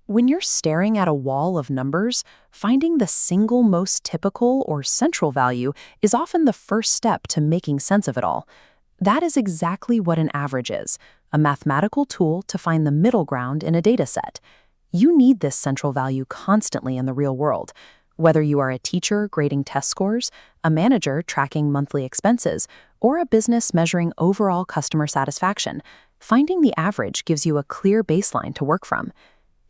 When you're staring at a wall of numbers, finding the single most typical or central value is often the first step to making sense of it all. That is exactly what an average is, a mathematical tool to find the middle ground in a dataset. You need this central value constantly in the real world. Whether you are a teacher grading test scores, a manager tracking monthly expenses, or a business measuring overall customer satisfaction, finding the average gives you a clear baseline to work from.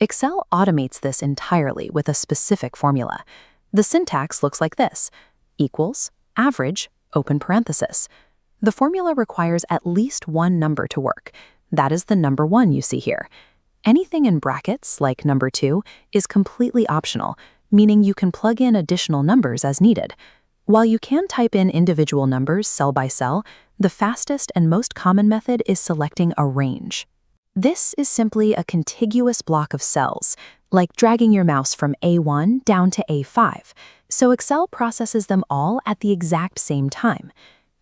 Excel automates this entirely with a specific formula. The syntax looks like this: equals, average, open parenthesis. The formula requires at least one number to work. That is the number 1 you see here. Anything in brackets, like number 2, is completely optional, meaning you can plug in additional numbers as needed. While you can type in individual numbers cell by cell, the fastest and most common method is selecting a range. This is simply a contiguous block of cells, like dragging your mouse from A1 down to A5, so Excel processes them all at the exact same time.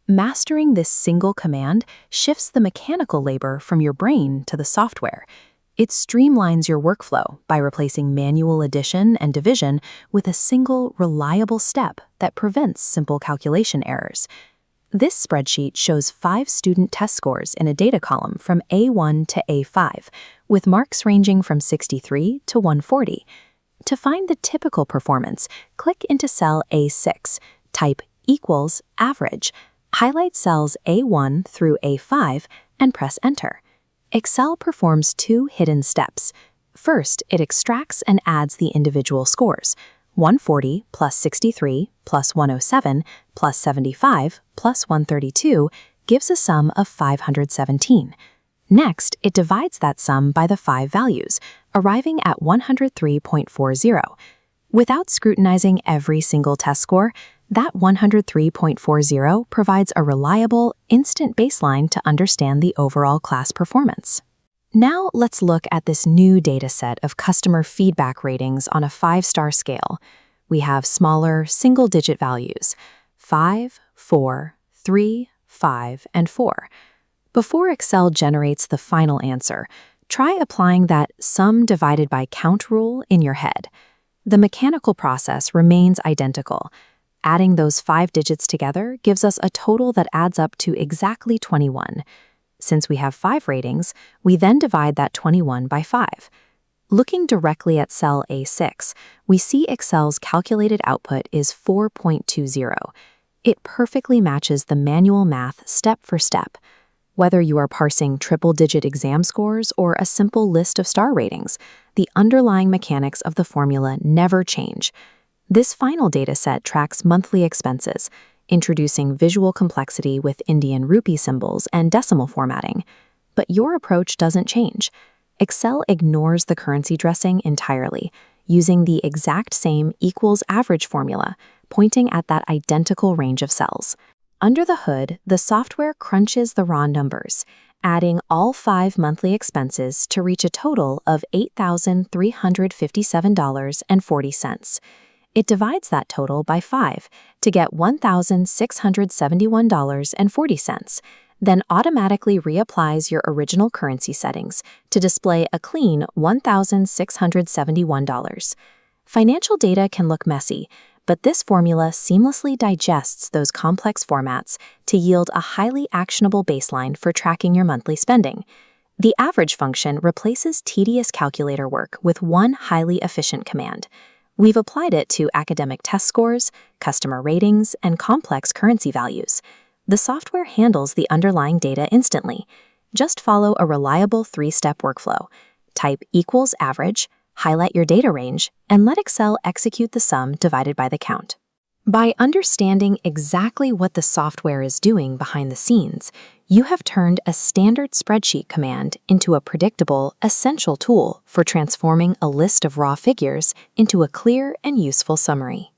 Mastering this single command shifts the mechanical labor from your brain to the software. It streamlines your workflow by replacing manual addition and division with a single, reliable step that prevents simple calculation errors. This spreadsheet shows 5 student test scores in a data column from A1 to A5, with marks ranging from 63 to 140. To find the typical performance, click into cell A6, type equals average, highlight cells A1 through A5, and press Enter. Excel performs 2 hidden steps. First, it extracts and adds the individual scores. 140 plus 63 plus 107 plus 75 plus 132 gives a sum of 517. Next, it divides that sum by the 5 values, arriving at 103.40. Without scrutinizing every single test score, that 103.40 provides a reliable, instant baseline to understand the overall class performance. Now let's look at this new dataset of customer feedback ratings on a 5-star scale. We have smaller, single-digit values: 5, 4, 3, 5, and 4. Before Excel generates the final answer, try applying that sum divided by count rule in your head. The mechanical process remains identical. Adding those 5 digits together gives us a total that adds up to exactly 21. Since we have 5 ratings, we then divide that 21 by 5. Looking directly at cell A6, we see Excel's calculated output is 4.20. It perfectly matches the manual math step for step. Whether you are parsing triple-digit exam scores or a simple list of star ratings, the underlying mechanics of the formula never change. This final dataset tracks monthly expenses, introducing visual complexity with Indian rupee symbols and decimal formatting. But your approach doesn't change. Excel ignores the currency dressing entirely, using the exact same equals average formula, pointing at that identical range of cells. Under the hood, the software crunches the raw numbers, adding all 5 monthly expenses to reach a total of $8,357.40. It divides that total by 5 to get $1,671.40, then automatically reapplies your original currency settings to display a clean $1,671. Financial data can look messy, but this formula seamlessly digests those complex formats to yield a highly actionable baseline for tracking your monthly spending. The average function replaces tedious calculator work with one highly efficient command. We've applied it to academic test scores, customer ratings, and complex currency values. The software handles the underlying data instantly. Just follow a reliable 3-step workflow. Type equals average, highlight your data range, and let Excel execute the sum divided by the count. By understanding exactly what the software is doing behind the scenes, you have turned a standard spreadsheet command into a predictable, essential tool for transforming a list of raw figures into a clear and useful summary.